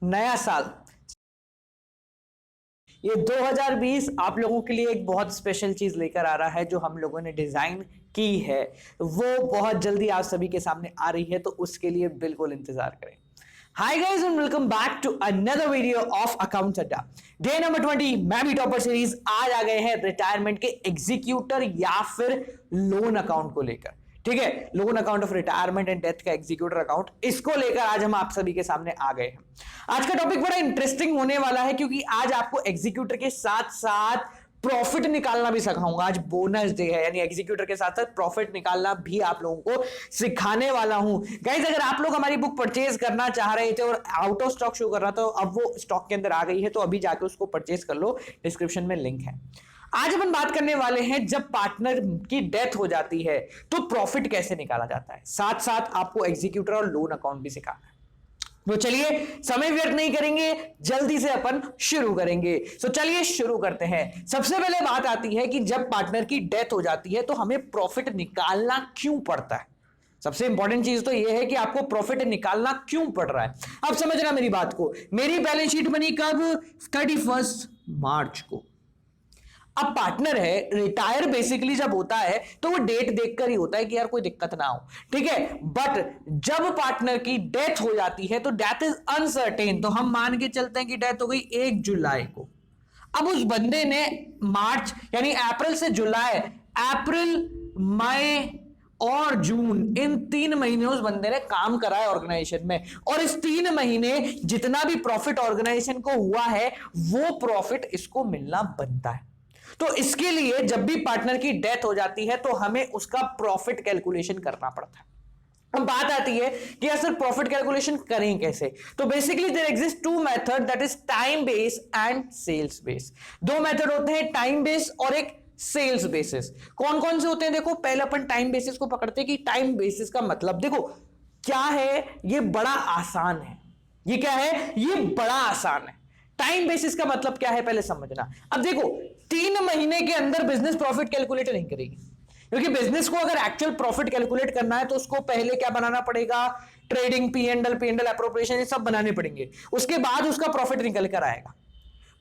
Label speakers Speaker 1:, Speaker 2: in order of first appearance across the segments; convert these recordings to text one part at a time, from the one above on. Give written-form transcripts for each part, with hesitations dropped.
Speaker 1: नया साल ये 2020 आप लोगों के लिए एक बहुत स्पेशल चीज लेकर आ रहा है जो हम लोगों ने डिजाइन की है, वो बहुत जल्दी आप सभी के सामने आ रही है, तो उसके लिए बिल्कुल इंतजार करें। Hi guys and welcome back to another video of accounts Adda. Day number 20 मैं भी टॉपर सीरीज आज आ गए हैं रिटायरमेंट के एग्जीक्यूटर या फिर लोन अकाउंट को लेकर। ठीक है, loan account of retirement and death का एग्जीक्यूटर अकाउंट, इसको लेकर आज हम आप सभी के सामने आ गए हैं। आज का टॉपिक बड़ा इंटरेस्टिंग होने वाला है क्योंकि आज आपको एग्जीक्यूटर के साथ साथ प्रॉफिट निकालना भी सिखाऊंगा। आज बोनस डे है, यानी एग्जीक्यूटर के साथ साथ प्रॉफिट निकालना भी आप लोगों को सिखाने वाला हूं। गाइस, अगर आप लोग हमारी बुक परचेज करना चाह रहे थे और आउट ऑफ स्टॉक शो कर रहा था, अब वो स्टॉक के अंदर आ गई है, तो अभी जाके उसको परचेज कर लो, डिस्क्रिप्शन में लिंक है। आज अपन बात करने वाले हैं जब पार्टनर की डेथ हो जाती है तो प्रॉफिट कैसे निकाला जाता है, साथ साथ आपको एग्जीक्यूटर और लोन अकाउंट भी सिखाना है। तो चलिए समय व्यर्थ नहीं करेंगे, जल्दी से अपन शुरू करेंगे। तो चलिए शुरू करते हैं। सबसे पहले बात आती है कि जब पार्टनर की डेथ हो जाती है तो हमें प्रॉफिट निकालना क्यों पड़ता है। सबसे इंपॉर्टेंट चीज तो यह है कि आपको प्रॉफिट निकालना क्यों पड़ रहा है। अब समझना मेरी बात को। मेरी बैलेंस शीट बनी कब? 31 मार्च को। अब पार्टनर है, रिटायर बेसिकली जब होता है तो वो डेट देखकर ही होता है कि यार कोई दिक्कत ना हो, ठीक है। बट जब पार्टनर की डेथ हो जाती है तो डेथ इज अनसर्टेन, तो हम मान के चलते हैं कि डेथ हो गई 1 जुलाई को। अब उस बंदे ने मार्च यानी अप्रैल से जुलाई, अप्रैल, मई और जून, इन 3 महीने उस बंदे ने काम करा है ऑर्गेनाइजेशन में, और इस 3 महीने जितना भी प्रॉफिट ऑर्गेनाइजेशन को हुआ है वो प्रॉफिट इसको मिलना बनता है। तो इसके लिए जब भी पार्टनर की डेथ हो जाती है तो हमें उसका प्रॉफिट कैलकुलेशन करना पड़ता है। अब बात आती है कि सर प्रॉफिट कैलकुलेशन करें कैसे। तो basically there exist 2 method, that is time base and sales base. 2 method होते हैं, टाइम बेस और एक सेल्स बेसिस। कौन कौन से होते हैं? देखो, पहले अपन टाइम बेसिस को पकड़ते हैं कि टाइम बेसिस का मतलब देखो क्या है। ये बड़ा आसान है। ये क्या है? ये बड़ा आसान है। टाइम बेसिस का मतलब क्या है पहले समझना। अब देखो, 3 महीने के अंदर बिजनेस प्रॉफिट कैलकुलेट नहीं करेगी, क्योंकि बिजनेस को अगर एक्चुअल प्रॉफिट कैलकुलेट करना है तो उसको पहले क्या बनाना पड़ेगा? Trading, P and L appropriation, ये सब बनाने पड़ेंगे, उसके बाद उसका प्रॉफिट निकल कर आएगा।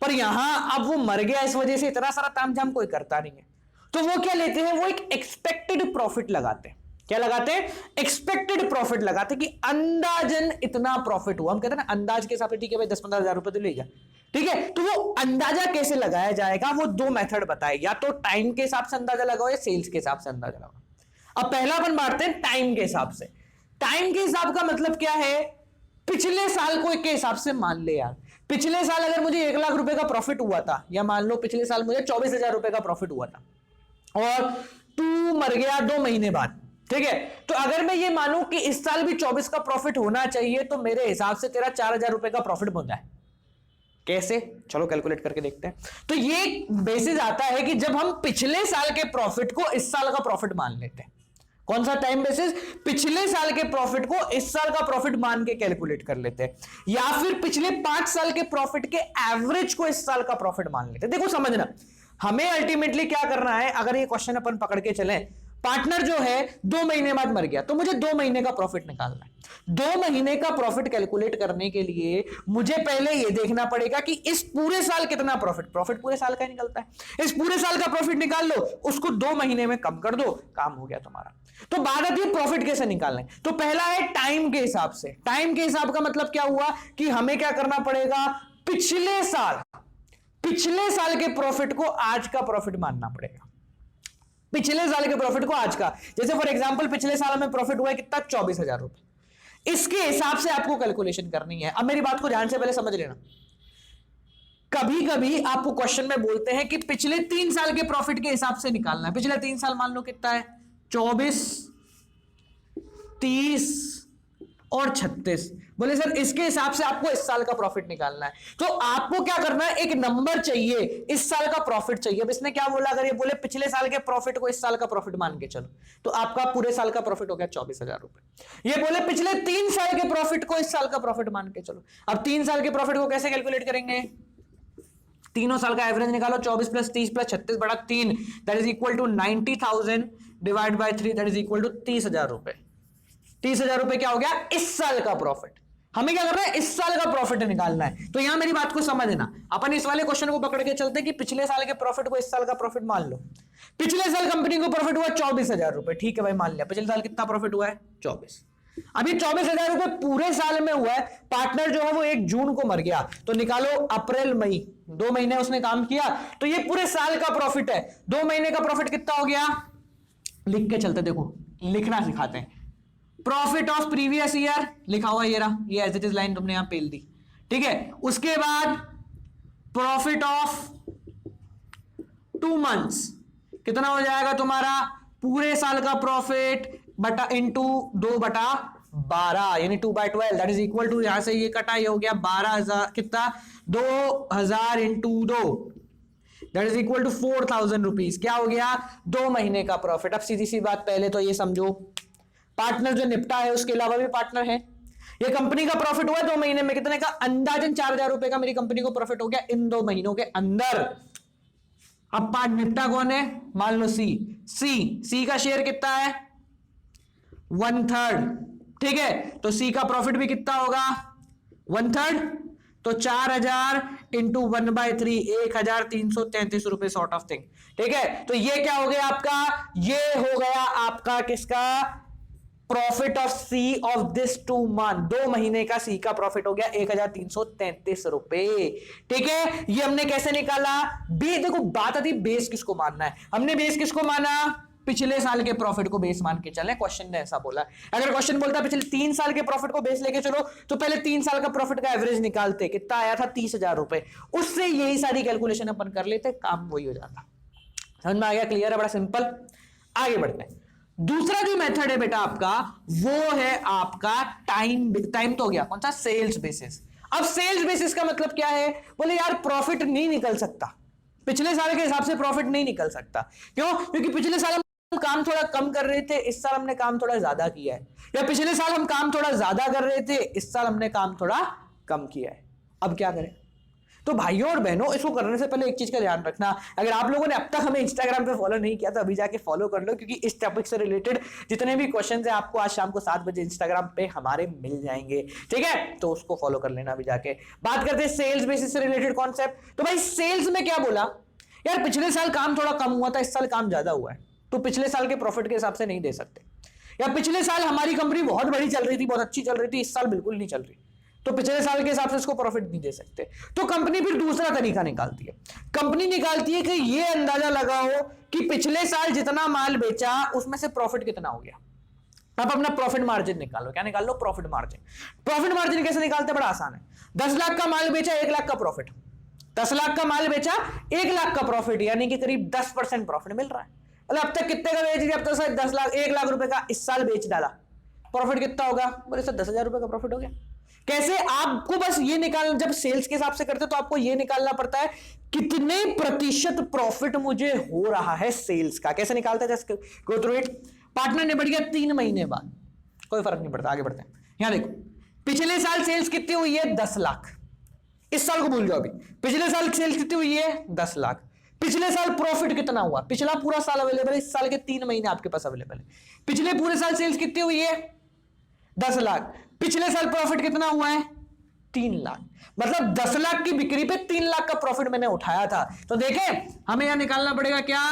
Speaker 1: पर यहां अब वो मर गया, इस वजह से इतना सारा तामझाम कोई करता नहीं है, तो वो क्या लेते हैं? वो एक एक्सपेक्टेड प्रॉफिट लगाते हैं। क्या लगाते हैं? एक्सपेक्टेड प्रॉफिट लगाते हैं कि अंदाजन इतना प्रॉफिट हुआ। हम कहते हैं ना अंदाज के हिसाब से, ठीक है भाई 10-15 हजार रुपए तो ले जा, ठीक है। तो वो अंदाजा कैसे लगाया जाएगा, वो 2 मेथड बताए, या तो टाइम के हिसाब से अंदाजा लगाओ या सेल्स के हिसाब से अंदाजा लगाओ। अब पहला अपन बांटते हैं टाइम के हिसाब से। टाइम के हिसाब का मतलब क्या है? पिछले साल को के हिसाब से मान ले यार, पिछले साल अगर मुझे 1 लाख रुपए का प्रॉफिट हुआ था, या मान लो पिछले साल मुझे 24,000 रुपए का प्रॉफिट हुआ था, और तू मर गया 2 महीने बाद, ठीक है। तो अगर मैं ये मानूं कि इस साल भी 24 का प्रॉफिट होना चाहिए, तो मेरे हिसाब से तेरा 4,000 रुपए का प्रॉफिट बन है। कैसे? चलो कैलकुलेट करके देखते हैं। तो ये बेसिस आता है कि जब हम पिछले साल के प्रॉफिट को इस साल का प्रॉफिट मान लेते हैं। कौन सा टाइम बेसिस? पिछले साल के प्रॉफिट को इस साल का प्रॉफिट मान के कैलकुलेट कर लेते हैं, या फिर पिछले 5 साल के प्रॉफिट के एवरेज को इस साल का प्रॉफिट मान लेते हैं। देखो समझना, हमें अल्टीमेटली क्या करना है। अगर ये क्वेश्चन अपन पकड़ के चले, पार्टनर जो है 2 महीने बाद मर गया, तो मुझे 2 महीने का प्रॉफिट निकालना है। 2 महीने का प्रॉफिट कैलकुलेट करने के लिए मुझे पहले यह देखना पड़ेगा कि इस पूरे साल कितना प्रॉफिट पूरे साल का निकलता है। इस पूरे साल का प्रॉफिट निकाल लो, उसको 2 महीने में कम कर दो, काम हो गया तुम्हारा। तो बात आती है प्रॉफिट कैसे निकालना है। तो पहला है टाइम के हिसाब से। टाइम के हिसाब का मतलब क्या हुआ कि हमें क्या करना पड़ेगा? पिछले साल के प्रॉफिट को आज का प्रॉफिट मानना पड़ेगा। पिछले साल के प्रॉफिट को आज का, जैसे फॉर एग्जांपल पिछले साल में प्रॉफिट हुआ है कितना? 24,000 रुपए। इसके हिसाब से आपको कैलकुलेशन करनी है। अब मेरी बात को ध्यान से पहले समझ लेना। कभी कभी आपको क्वेश्चन में बोलते हैं कि पिछले 3 साल के प्रॉफिट के हिसाब से निकालना है। पिछले 3 साल मान लो कितना है? 24, 30 और 36। बोले सर इसके हिसाब से आपको इस साल का प्रॉफिट निकालना है, तो आपको क्या करना है? एक नंबर चाहिए, इस साल का प्रॉफिट चाहिए। अब इसने क्या बोला? अगर ये बोले पिछले साल के प्रॉफिट को इस साल का प्रॉफिट मान के चलो, तो आपका पूरे साल का प्रॉफिट हो गया 24,000 रुपए। ये बोले पिछले 3 साल के प्रॉफिट को इस साल का प्रॉफिट मान के चलो। अब 3 साल के प्रॉफिट को कैसे कैलकुलेट करेंगे? तीनों साल का एवरेज निकालो, 24 प्लस 30 प्लस 36 बड़ा 3, that is equal to 90,000 divide by 3, that is equal to 30,000 रुपए। 30,000 रुपए क्या हो गया? इस साल का प्रॉफिट। हमें क्या करना है? इस साल का प्रॉफिट निकालना है। तो यहां मेरी बात को समझना, अपन इस वाले क्वेश्चन को पकड़ के चलते कि पिछले साल के प्रॉफिट को इस साल का प्रॉफिट मान लो। पिछले साल कंपनी को प्रॉफिट हुआ 24,000 रुपए, ठीक है भाई, मान लिया। पिछले साल कितना प्रॉफिट हुआ है? 24। अभी 24,000 रुपए पूरे साल में हुआ है। पार्टनर जो है वो 1 जून को मर गया, तो निकालो अप्रैल मई, 2 महीने उसने काम किया, तो ये पूरे साल का प्रॉफिट है। 2 महीने का प्रॉफिट कितना हो गया? लिख के चलते, देखो लिखना सिखाते हैं। प्रॉफिट ऑफ प्रीवियस ईयर लिखा हुआ ये रहा, ये एज इट इज लाइन तुमने यहां पेल दी, ठीक है। उसके बाद प्रॉफिट ऑफ 2 मंथ्स कितना हो जाएगा तुम्हारा? पूरे साल का प्रॉफिट बटा इंटू 2/12, यानी 2/12, दैट इज इक्वल टू, यहां से ये कटा, ये हो गया 12,000, कितना? 2,000 into 2, that is equal to 4,000 rupees. क्या हो गया? 2 महीने का प्रॉफिट। अब सीधी सी बात, पहले तो ये समझो पार्टनर जो निपटा है उसके अलावा भी पार्टनर है। ये कंपनी का प्रॉफिट हुआ 2 महीने में, कितने का? अंदाजन 4,000 रुपए का मेरी कंपनी को प्रॉफिट हो गया इन 2 महीनों के अंदर। अब पार्ट निपटा कौन है? मान लो सी का शेयर कितना है? 1/3, ठीक है। तो सी का प्रॉफिट भी कितना होगा? 1/3, तो 4,000 इंटू 1/3, 1,333 रुपए सॉर्ट ऑफ थिंग, ठीक है। तो ये क्या हो गया आपका? ये हो गया आपका किसका? Profit of C of this 2 month. 2 महीने का सी का प्रॉफिट हो गया 1,333 रुपए, ठीक है। ये हमने कैसे निकाला? देखो बात आती बेस किसको मानना है। हमने बेस किसको माना? पिछले साल के प्रॉफिट को बेस मान के चले। क्वेश्चन ने ऐसा बोला। अगर क्वेश्चन बोलता पिछले 3 साल के प्रॉफिट को बेस लेके चलो, तो पहले 3 साल का प्रॉफिट का एवरेज निकालते, कितना आया था? 30,000 रुपए। उससे यही सारी कैलकुलेशन अपन कर लेते, काम वही हो जाता। समझ में आ गया? क्लियर है? बड़ा सिंपल। आगे बढ़ते हैं। दूसरा जो मेथड है बेटा आपका, वो है आपका टाइम तो हो गया, कौन सा? Sales basis. अब सेल्स बेसिस का मतलब क्या है? बोले यार प्रॉफिट नहीं निकल सकता, पिछले साल के हिसाब से प्रॉफिट नहीं निकल सकता। क्यों? क्योंकि पिछले साल हम काम थोड़ा कम कर रहे थे, इस साल हमने काम थोड़ा ज्यादा किया है, या पिछले साल हम काम थोड़ा ज्यादा कर रहे थे, इस साल हमने काम थोड़ा कम किया है। अब क्या करें? तो भाइयों और बहनों, इसको करने से पहले एक चीज का ध्यान रखना, अगर आप लोगों ने अब तक हमें इंस्टाग्राम पे फॉलो नहीं किया तो अभी जाके फॉलो कर लो, क्योंकि इस टॉपिक से रिलेटेड जितने भी क्वेश्चंस हैं आपको आज शाम को 7 बजे इंस्टाग्राम पे हमारे मिल जाएंगे, ठीक है। तो उसको फॉलो कर लेना। अभी जाके बात करते हैं सेल्स बेसिस से रिलेटेड कॉन्सेप्ट। तो भाई सेल्स में क्या बोला यार? पिछले साल काम थोड़ा कम हुआ था, इस साल काम ज्यादा हुआ है, तो पिछले साल के प्रॉफिट के हिसाब से नहीं दे सकते। या पिछले साल हमारी कंपनी बहुत बड़ी चल रही थी, बहुत अच्छी चल रही थी, इस साल बिल्कुल नहीं चल रही, तो पिछले साल के हिसाब से इसको प्रॉफिट नहीं दे सकते। तो कंपनी फिर दूसरा तरीका निकालती है। कंपनी निकालती है कि ये अंदाजा लगाओ कि पिछले साल जितना माल बेचा उसमें से प्रॉफिट कितना हो गया। अब अपना प्रॉफिट मार्जिन निकालो। क्या निकाल लो? Profit margin. प्रॉफिट मार्जिन कैसे निकालते? बड़ा आसान है। 10 लाख का माल बेचा, 1 लाख का प्रॉफिट। 10 लाख का माल बेचा, 1 लाख का प्रॉफिट, यानी कि करीब 10% प्रॉफिट मिल रहा है। मतलब अब तक कितने का बेच दिया? अब तक 10 लाख, 1 लाख रुपए का इस साल बेच डाला, प्रॉफिट कितना होगा? बोले सर 10,000 रुपए का प्रॉफिट हो गया। कैसे? आपको बस ये निकालना, जब सेल्स के हिसाब से करते तो आपको ये निकालना पड़ता है कितने प्रतिशत प्रॉफिट मुझे हो रहा है सेल्स का। कैसे निकालते हैं? Just go through it. Partner ने बढ़ गया 3 महीने बाद, कोई फर्क नहीं पड़ता, आगे बढ़ते हैं। यहां देखो, पिछले साल सेल्स कितनी हुई है? 10 लाख। इस साल को भूल जाओ, अभी पिछले साल सेल्स कितनी हुई है? 10 लाख। पिछले साल प्रॉफिट कितना हुआ? पिछला पूरा साल अवेलेबल है, इस साल के 3 महीने आपके पास अवेलेबल है। पिछले पूरे साल सेल्स कितनी हुई है? 10 लाख। पिछले साल प्रॉफिट कितना हुआ है? 3 लाख। मतलब 10 लाख की बिक्री पे 3 लाख का प्रॉफिट मैंने उठाया था। तो देखें, हमें यहां निकालना पड़ेगा क्या?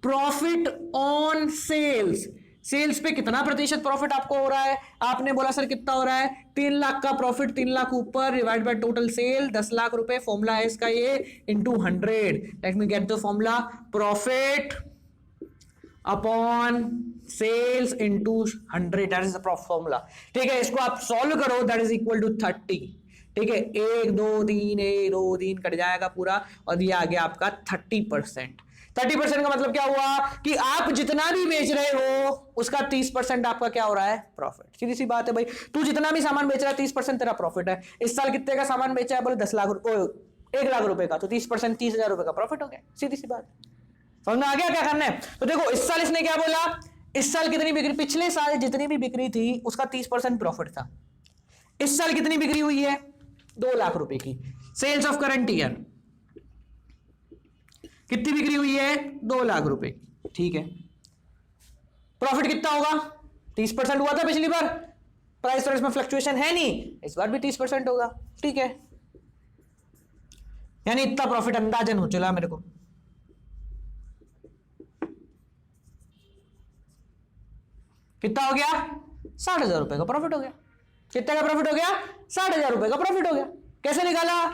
Speaker 1: Profit on sales. सेल्स पे कितना प्रतिशत प्रॉफिट आपको हो रहा है? आपने बोला सर कितना हो रहा है? 3 लाख का प्रॉफिट, 3 लाख ऊपर divide by total sale, 10 lakh रुपए। फॉर्मूला है इसका ये, into 100। Let me get the formula. Profit upon sales into 100, that is the formula, ठीक है। इसको आप सॉल्व करो, दैट इज इक्वल टू 30, ठीक है। 1 2 3 1 2 3 कट जाएगा पूरा, और ये आ गया आपका 30%। 30% का मतलब क्या हुआ कि आप जितना भी बेच रहे हो उसका 30% आपका क्या हो रहा है? प्रॉफिट। सीधी सी बात है भाई, तू जितना भी सामान बेच रहा है 30% तेरा प्रॉफिट है। इस साल कितने का सामान बेचा है? बोले 10 लाख रुपए, 1 लाख रुपए का, तो 30% 30,000 रुपए का प्रॉफिट हो गया। सीधी सी बात, समझ में आ गया क्या करना है? तो देखो, इस साल इसने क्या बोला? इस साल कितनी बिक्री? पिछले साल जितनी भी बिक्री थी उसका 30% प्रॉफिट था। इस साल कितनी बिक्री हुई है? 2 लाख रुपए की। सेल्स ऑफ करंट ईयर, कितनी बिक्री हुई है? 2 लाख रुपए। ठीक है, प्रॉफिट कितना होगा? 30% हुआ था पिछली बार, प्राइस और इसमें फ्लक्चुएशन है नहीं, इस बार भी 30% होगा। ठीक है, यानी इतना प्रॉफिट अंदाजन हो चला मेरे को। कितना हो गया? 60,000 रुपए का प्रॉफिट हो गया। कितने का प्रॉफिट हो गया? 60,000 रुपए का प्रॉफिट हो गया। कैसे निकाला?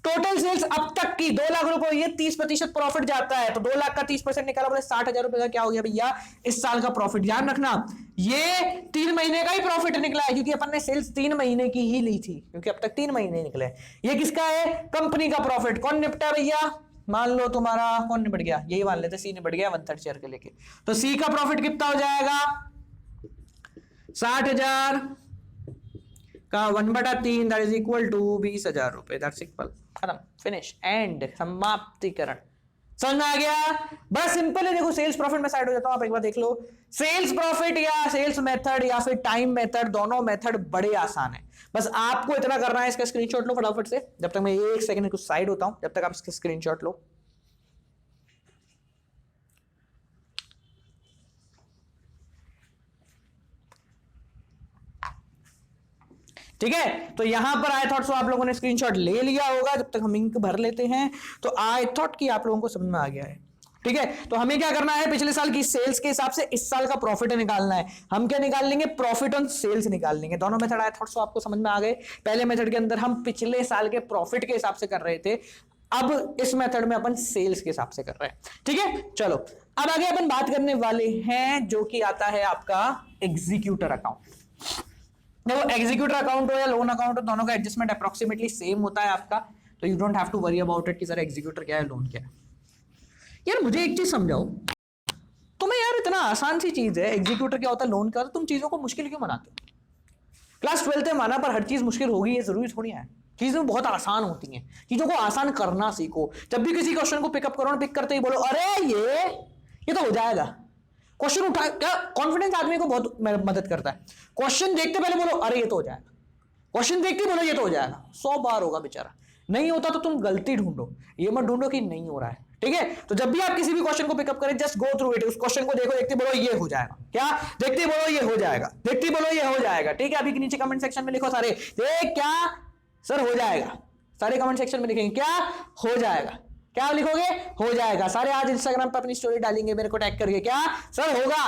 Speaker 1: टोटल सेल्स अब तक की 2 लाख रुपए, ये 30% प्रॉफिट जाता है, तो 2 लाख का 30% निकाला, बोले 60,000 रुपए का क्या हो गया भैया? इस साल का प्रॉफिट। ध्यान रखना, ये 3 महीने का ही प्रॉफिट निकला है, क्योंकि अपन ने सेल्स 3 महीने की ही ली थी, क्योंकि अब तक 3 महीने निकले। ये किसका है? कंपनी का प्रॉफिट। कौन निपटा भैया? मान लो तुम्हारा कौन निपट गया, यही मान लेते, सी निपट गया 1/3 शेयर के लेके। तो सी का प्रॉफिट कितना हो जाएगा? 60,000 का 1/3 दैट इज इक्वल टू 20,000 रुपए। दैट्स सिंपल, खत्म, फिनिश, एंड, समाप्तिकरण। समझ में आ गया? बस सिंपल है। देखो सेल्स प्रॉफिट में साइड हो जाता हूं, आप एक बार देख लो। सेल्स प्रॉफिट या सेल्स मेथड या फिर टाइम मेथड, दोनों मेथड बड़े आसान है। बस आपको इतना करना है, इसका स्क्रीनशॉट लो फटाफट से, जब तक मैं 1 सेकंड कुछ साइड होता हूं, जब तक आप इसका स्क्रीनशॉट लो। ठीक है, तो यहां पर आई थॉट सो आप लोगों ने स्क्रीनशॉट ले लिया होगा। जब तक हम इंक भर लेते हैं, तो आई थॉट कि आप लोगों को समझ में आ गया है। ठीक है, तो हमें क्या करना है? पिछले साल की सेल्स के हिसाब से इस साल का प्रॉफिट निकालना है। हम क्या निकाल लेंगे? प्रॉफिट ऑन सेल्स निकाल लेंगे। दोनों मेथड आई थॉट सो आपको समझ में आ गए। पहले मेथड के अंदर हम पिछले साल के प्रॉफिट के हिसाब से कर रहे थे, अब इस मेथड में अपन सेल्स के हिसाब से कर रहे हैं। ठीक है, चलो अब आगे अपन बात करने वाले हैं जो कि आता है आपका एग्जीक्यूटर अकाउंट। देखो एग्जीक्यूटर अकाउंट हो या लोन अकाउंट हो, दोनों का एडजस्टमेंट अप्रोक्सीमेटली सेम होता है आपका, तो you don't have to worry about it कि सर एग्जीक्यूटर क्या है, लोन क्या है। यार मुझे एक चीज समझाओ, तुम्हें यार इतना आसान सी चीज है एग्जीक्यूटर क्या होता है, लोन क्या होता है, तुम चीजों को मुश्किल क्यों बनाते हो? क्लास 12th में माना, पर हर चीज मुश्किल होगी ये जरूरी थोड़ी है। चीजें बहुत आसान होती हैं, चीजों को आसान करना सीखो। जब भी किसी क्वेश्चन को पिकअप करो, पिक करते ही बोलो अरे ये तो हो जाएगा। क्वेश्चन उठा, क्या कॉन्फिडेंस आदमी को बहुत मदद करता है। क्वेश्चन देखते पहले बोलो अरे ये तो हो जाएगा, क्वेश्चन देखते बोलो ये तो हो जाएगा। 100 बार होगा बेचारा, नहीं होता तो तुम गलती ढूंढो, ये मत ढूंढो कि नहीं हो रहा है। ठीक है, तो जब भी आप किसी भी क्वेश्चन को पिकअप करें, जस्ट गो थ्रू इट। उस क्वेश्चन को देखो, देखते बोलो ये हो जाएगा। क्या देखते बोलो ये हो जाएगा, देखते बोलो ये हो जाएगा। ठीक है, अभी नीचे कमेंट सेक्शन में लिखो सारे, ये क्या सर हो जाएगा। सारे कमेंट सेक्शन में लिखेंगे क्या हो जाएगा। क्या लिखोगे? हो जाएगा। सारे आज इंस्टाग्राम पर अपनी स्टोरी डालेंगे मेरे को टैग करके, क्या सर होगा,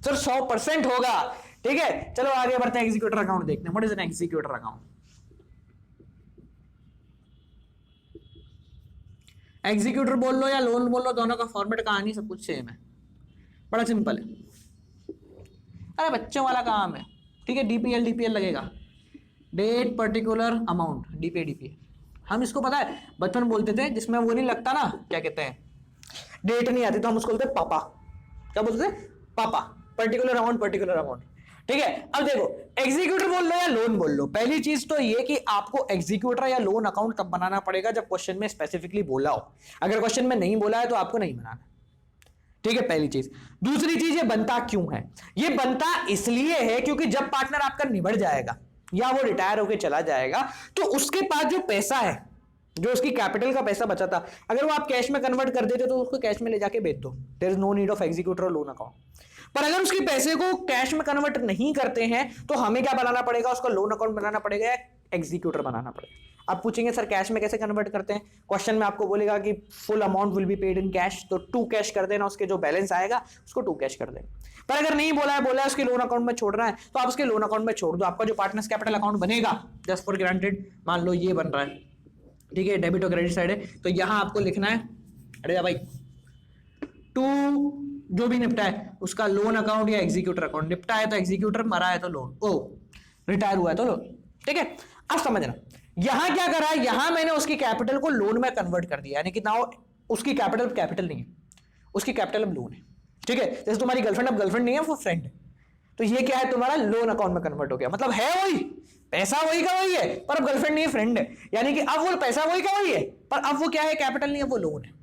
Speaker 1: सर 100% होगा। ठीक है, चलो आगे बढ़ते हैं, एग्जीक्यूटर अकाउंट देखते हैं। What is an executor account? Executor बोल लो या लोन बोल लो, दोनों का फॉर्मेट कहानी सब कुछ सेम है, बड़ा सिंपल है। अरे बच्चों वाला काम है। ठीक है, डीपीएल लगेगा, डेट पर्टिकुलर अमाउंट, डीपीए। हम इसको पता है बचपन बोलते थे, जिसमें वो नहीं लगता ना, क्या कहते हैं, डेट नहीं आती तो हम उसको बोलते पापा। क्या बोलते थे? पापा। Particular amount. ठीक है, अब देखो एग्जीक्यूटर बोल लो या लोन बोल लो, पहली चीज तो ये कि आपको एग्जीक्यूटर या लोन अकाउंट तब बनाना पड़ेगा जब क्वेश्चन में स्पेसिफिकली बोला हो। अगर क्वेश्चन में नहीं बोला है तो आपको नहीं बनाना। ठीक है, पहली चीज। दूसरी चीज, ये बनता क्यों है? ये बनता इसलिए है क्योंकि जब पार्टनर आपका निबड़ जाएगा या वो रिटायर होकर चला जाएगा, तो उसके पास जो पैसा है, जो उसकी कैपिटल का पैसा बचा था, अगर वो आप कैश में कन्वर्ट कर देते तो उसको कैश में ले जाके बेच दो। There is no need of executor और लोन अकाउंट। पर अगर उसके पैसे को कैश में कन्वर्ट नहीं करते हैं तो हमें क्या बनाना पड़ेगा? उसका लोन अकाउंट बनाना पड़ेगा या एग्जीक्यूटर बनाना पड़ेगा। आप पूछेंगे सर कैश में कैसे कन्वर्ट करते हैं? क्वेश्चन में आपको बोलेगा कि full amount will be paid in cash, तो 2 कैश कर देना, उसके जो बैलेंस आएगा उसको 2 कैश कर देना। पर अगर नहीं बोला है उसके लोन अकाउंट में छोड़ना है, तो आप उसके लोन अकाउंट में छोड़ दो। आपका जो पार्टनर्स कैपिटल अकाउंट बनेगा, जस्ट फॉर ग्रांटेड मान लो ये बन रहा है, ठीक है, डेबिट और क्रेडिट साइड है, तो यहां आपको लिखना है, अरे भाई 2 जो भी निपटा है उसका लोन अकाउंट या एग्जीक्यूटर अकाउंट। निपटा है तो एग्जीक्यूटर, मरा है तो लोन, रिटायर हुआ है तो लोन। ठीक है, अब समझना यहां क्या करा है, यहां मैंने उसकी कैपिटल को लोन में कन्वर्ट कर दिया, यानी कि नाउ उसकी कैपिटल नहीं है, उसकी कैपिटल अब लोन है। ठीक है, जैसे तुम्हारी गर्लफ्रेंड अब गर्लफ्रेंड नहीं है, वो फ्रेंड है, तो ये क्या है, तुम्हारा लोन अकाउंट में कन्वर्ट हो गया। मतलब है वही, पैसा वही का वही है, पर अब गर्लफ्रेंड नहीं है, फ्रेंड है। यानी कि अब वो पैसा वही का वही है, पर अब वो क्या है, कैपिटल नहीं है, वो लोन है।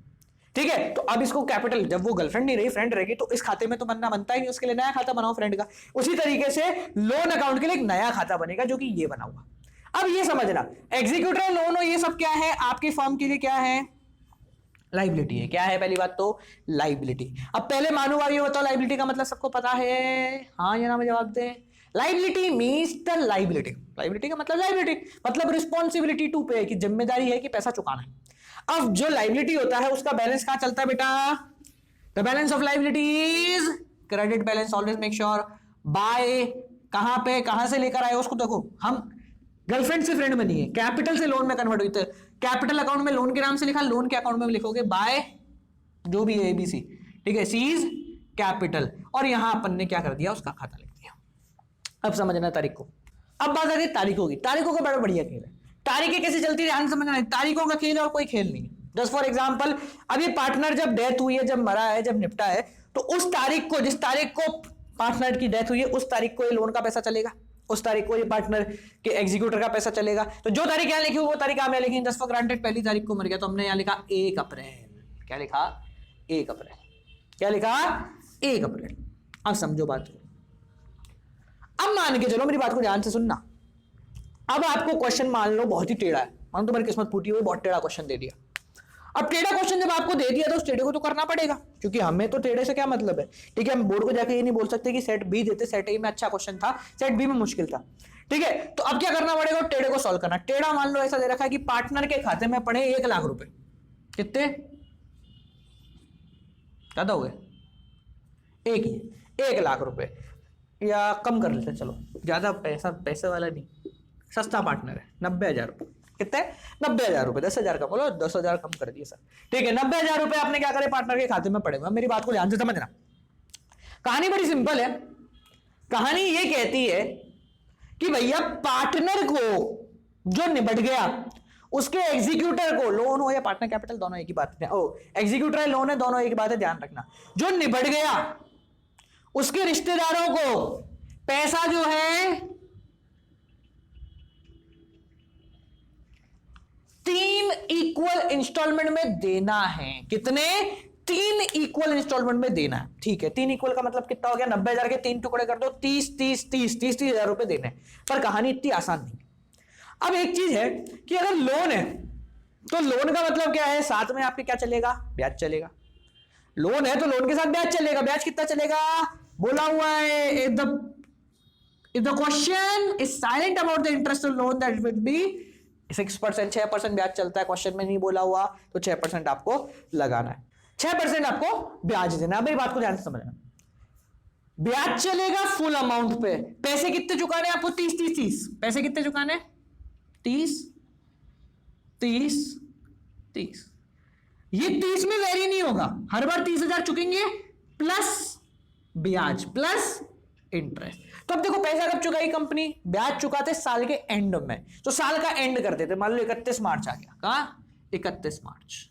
Speaker 1: ठीक है, तो अब इसको कैपिटल, जब वो गर्लफ्रेंड नहीं रही, फ्रेंड रहेगी, तो इस खाते में तो बनता ही नहीं, उसके लिए नया खाता बनाओ फ्रेंड का। उसी तरीके से लोन अकाउंट के लिए एक नया खाता बनेगा जो कि ये बना हुआ। अब ये समझना, एग्जीक्यूटर लोन हो ये सब क्या है आपकी फर्म के लिए, क्या है, लाइबिलिटी है। क्या है पहली बात तो लाइबिलिटी। अब पहले मानो भाई बताओ लाइबिलिटी का मतलब सबको पता है, हाँ या ना में जवाब दें। Liability means the liability, liability का मतलब लाइबिलिटी मतलब रिस्पॉन्सिबिलिटी टू पे, कि जिम्मेदारी है कि पैसा चुकाना है। अब जो लाइबिलिटी होता है उसका बैलेंस कहां चलता है बेटा, the balance of liability is credit balance, always make sure by कहां पे, कहां से लेकर आए उसको देखो। हम गर्लफ्रेंड से फ्रेंड बनी है, कैपिटल से लोन में कन्वर्ट हुई, तो कैपिटल अकाउंट में लोन के नाम से लिखा, लोन के अकाउंट में लिखोगे बाय जो भी है एबीसी, ठीक है, सीज कैपिटल, और यहां अपन ने क्या कर दिया उसका खाता लिख दिया। अब समझना तारीख को। अब बात आती है तारीखों की। तारीखों का बड़ा बढ़िया खेल है। तारीखें कैसे चलती है ध्यान समझना है, तारीखों का खेल और कोई खेल नहीं है। जस्ट फॉर एग्जाम्पल अभी पार्टनर जब डेथ हुई है, जब मरा है, जब निपटा है, तो उस तारीख को, जिस तारीख को पार्टनर की डेथ हुई है उस तारीख को ये लोन का पैसा चलेगा, उस तारीख को ये पार्टनर के एग्जीक्यूटर का पैसा चलेगा। तो जो तारीख यहां लिखी वो तारीख आप लिखेंगे। जस्ट फॉर ग्रांटेड पहली तारीख को मर गया तो हमने यहां लिखा 1 अप्रैल। क्या लिखा 1 अप्रैल, क्या लिखा 1 अप्रैल। अब समझो बात को। अब मान के चलो, मेरी बात को ध्यान से सुनना। अब आपको क्वेश्चन मान लो बहुत ही टेढ़ा है, मान तुम्हारी किस्मत फूटी हुई, बहुत टेढ़ा क्वेश्चन दे दिया। अब टेढ़ा क्वेश्चन जब आपको दे दिया तो उस टेढ़े को तो करना पड़ेगा, क्योंकि हमें तो टेढ़े से क्या मतलब है, ठीक है। हम बोर्ड को जाके ये नहीं बोल सकते कि सेट बी देते, सेट ए में अच्छा क्वेश्चन था, सेट बी में मुश्किल था, ठीक है। तो अब क्या करना पड़ेगा, टेढ़े को सॉल्व करना। टेढ़ा मान लो ऐसा दे रखा है कि पार्टनर के खाते में पड़े 1 लाख रुपए। कितने, ज्यादा हो गए, एक ही 1 लाख रुपए, या कम कर लेते चलो, ज्यादा पैसे वाला नहीं, सस्ता पार्टनर है, 90,000 रुपए। कितने, 90,000 रुपए, 10,000 का बोलो, 10,000 कम कर दिए सर, ठीक है। 90,000 रुपए आपने क्या करे, पार्टनर के खाते में पड़े हुए। मेरी बात को ध्यान से समझना। कहानी बड़ी सिंपल है। कहानी ये कहती है कि भैया पार्टनर को जो निबट गया, उसके एग्जीक्यूटर को, लोन हो या पार्टनर कैपिटल दोनों एक ही बात है, ओ एग्जीक्यूटर है लोन है दोनों एक ही बात है, ध्यान रखना। जो निबट गया उसके रिश्तेदारों को पैसा जो है 3 इक्वल इंस्टॉलमेंट में देना है। कितने, 3 इक्वल इंस्टॉलमेंट में देना है, ठीक है। 3 इक्वल का मतलब कितना हो गया, 90,000 के 3 टुकड़े कर दो, 30,000 रुपए देने। पर कहानी इतनी आसान नहीं। अब एक चीज है कि अगर लोन है तो लोन का मतलब क्या है, साथ में आपके क्या चलेगा, ब्याज चलेगा। लोन है तो लोन के साथ ब्याज चलेगा। ब्याज कितना चलेगा, बोला हुआ है, if the question is silent about the interest of loan that would be 6%, 6% ब्याज चलता है। क्वेश्चन में नहीं बोला हुआ तो 6% आपको लगाना है, 6% आपको ब्याज देना है। मेरी बात को ध्यान से समझना। ब्याज चलेगा फुल अमाउंट पे। पैसे कितने चुकाने आपको, 30 पैसे कितने चुकाने, 30 ये 30 में वेरी नहीं होगा, हर बार 30,000 चुकेंगे प्लस ब्याज प्लस इंटरेस्ट। तो अब देखो पैसा कब चुकाई कंपनी, ब्याज चुकाते साल के एंड में, तो साल का एंड कर देते। मान लो 31 मार्च आ गया, कहां 31 मार्च,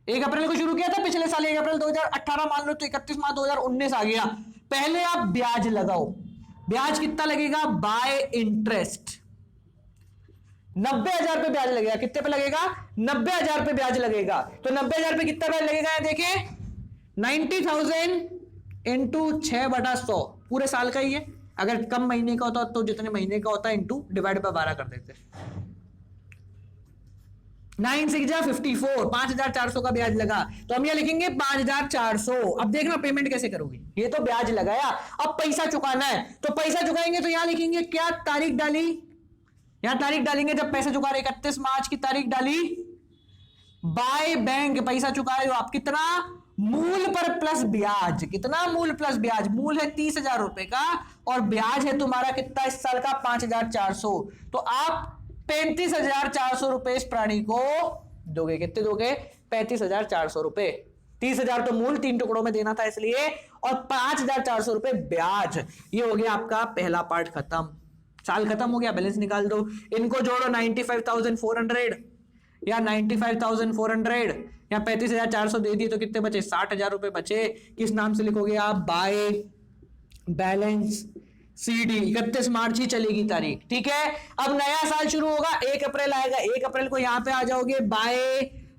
Speaker 1: 1 अप्रैल को शुरू किया था पिछले साल, 1 अप्रैल 2018 मान लो, तो 31 मार्च 2019 आ गया। पहले आप ब्याज लगाओ। ब्याज कितना लगेगा, बाय इंटरेस्ट 90,000 पे ब्याज लगेगा। कितने पे लगेगा, 90,000 पे ब्याज लगेगा। तो 90,000 पे कितना ब्याज लगेगा, देखें 90,000 इंटू 6/100, पूरे साल का ही है। अगर कम महीने का होता तो जितने महीने का होता है इंटू डिवाइड बाय 12 कर देते। 9 6 जा 54, 5,400 का ब्याज लगा, तो हम यहां लिखेंगे 5,400। अब देखना पेमेंट कैसे करोगे, ये तो ब्याज लगाया, अब पैसा चुकाना है। तो पैसा चुकाएंगे तो यहां लिखेंगे क्या, तारीख डाली, यहां तारीख डालेंगे जब पैसा चुका रहे, 31 मार्च की तारीख डाली। बाय बैंक पैसा चुका रहे हो आप, कितना, मूल पर प्लस ब्याज। कितना, मूल प्लस ब्याज। मूल है 30,000 रुपए का और ब्याज है तुम्हारा कितना इस साल का, 5,400। तो आप 35,400 रुपए इस प्राणी को दोगे। कितने दोगे, 35,400 रुपए। 30,000 तो मूल 3 टुकड़ों में देना था इसलिए, और 5,400 रुपए ब्याज। ये हो गया आपका पहला पार्ट खत्म, साल खत्म हो गया, बैलेंस निकाल दो। इनको जोड़ो 95,400 या 95,400 या 35,400 दे दिए तो कितने बचे, 60,000 रुपए बचे। किस नाम से लिखोगे आप, बाय बैलेंस सीडी। 31 मार्च ही चलेगी तारीख, ठीक है। अब नया साल शुरू होगा, 1 अप्रैल आएगा, 1 अप्रैल को यहां पे आ जाओगे, बाय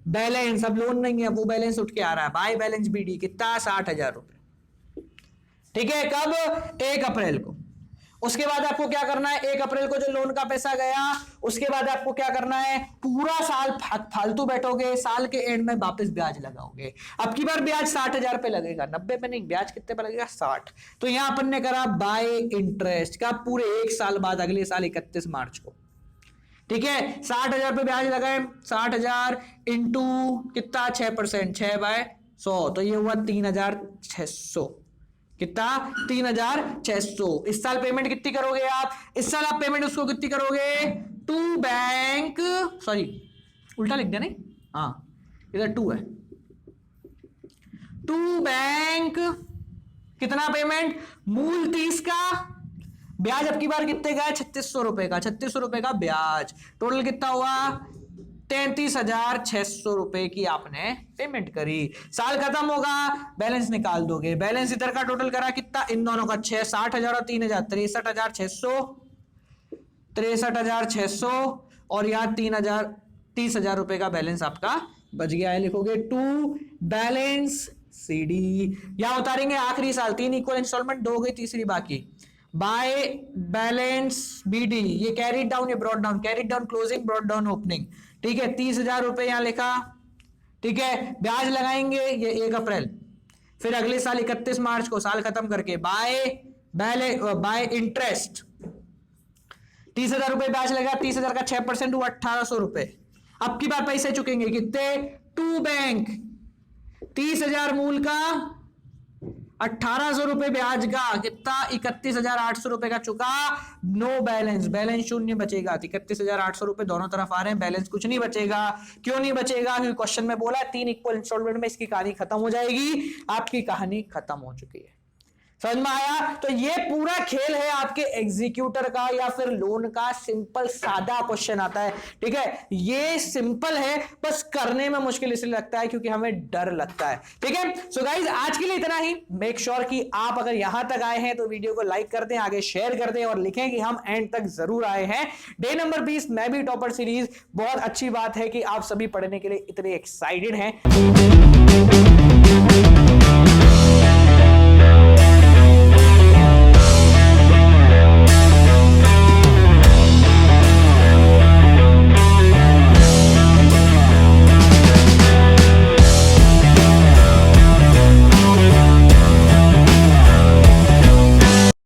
Speaker 1: बैलेंस, अब लोन नहीं है वो बैलेंस उठ के आ रहा है, बाय बैलेंस बीडी कितना, 60,000 रुपए, ठीक है। कब, 1 अप्रैल को। उसके बाद आपको क्या करना है, 1 अप्रैल को जो लोन का पैसा गया उसके बाद आपको क्या करना है, पूरा साल फालतू बैठोगे, साल के एंड में वापस ब्याज लगाओगे। अब की बार ब्याज 60,000 पे लगेगा, 90 पे नहीं, ब्याज कितने पे लगेगा, 60। तो यहां अपन ने करा बाय इंटरेस्ट का पूरे 1 साल बाद, अगले साल 31 मार्च को, ठीक है। 60,000 पे ब्याज लगाए, 60,000 इंटू कितना 6%, 6/100, तो ये हुआ 3,600, कितना 3,600। इस साल पेमेंट कितनी करोगे आप, इस साल आप पेमेंट उसको कितनी करोगे, टू बैंक, सॉरी उल्टा लिख दिया नहीं, हाँ इधर 2 है, टू बैंक कितना पेमेंट, मूल 30 का, ब्याज अब की बार कितने का है, 3600 रुपए का, 3600 रुपए का ब्याज, टोटल कितना हुआ 33,600 रुपए की आपने पेमेंट करी। साल खत्म होगा, बैलेंस निकाल दोगे, बैलेंस इधर का टोटल करा कितना, इन दोनों का 60,000 और 3,000, 63,600 और यहाँ 30,000 रुपए का बैलेंस आपका बच गया है। लिखोगे टू बैलेंस CD, यहां उतारेंगे आखिरी साल, 3 इक्वल इंस्टॉलमेंट, 2 हो गई, तीसरी बाकी, बाय बैलेंस BD, ये कैरी डाउन, ये brought down, carry down closing, brought down opening, ठीक है। 30,000 रुपए यहां लिखा, ठीक है। ब्याज लगाएंगे ये 1 अप्रैल, फिर अगले साल 31 मार्च को साल खत्म करके बाय इंटरेस्ट 30,000 रुपए ब्याज लगा, 30,000 का 6% हुआ 1,800 रुपए। अब की बार पैसे चुकेंगे कितने, टू बैंक 30,000 मूल का, 1,800 रुपए ब्याज का, कितना 31,800 रुपए का चुका, नो बैलेंस, बैलेंस शून्य बचेगा, 31,800 रुपए दोनों तरफ आ रहे हैं, बैलेंस कुछ नहीं बचेगा। क्यों नहीं बचेगा, क्योंकि क्वेश्चन में बोला 3 इक्वल इंस्टॉलमेंट में इसकी कहानी खत्म हो जाएगी, आपकी कहानी खत्म हो चुकी है। समझ में आया, तो ये पूरा खेल है आपके एग्जीक्यूटर का या फिर लोन का, सिंपल सादा क्वेश्चन आता है, ठीक है। ये सिंपल है, बस करने में मुश्किल इसलिए लगता है क्योंकि हमें डर लगता है, ठीक है। सो गाइज आज के लिए इतना ही। मेक श्योर कि आप अगर यहां तक आए हैं तो वीडियो को लाइक कर दें, आगे शेयर कर दें और लिखें कि हम एंड तक जरूर आए हैं। डे नंबर 20 मैं भी टॉपर सीरीज, बहुत अच्छी बात है कि आप सभी पढ़ने के लिए इतने एक्साइटेड हैं।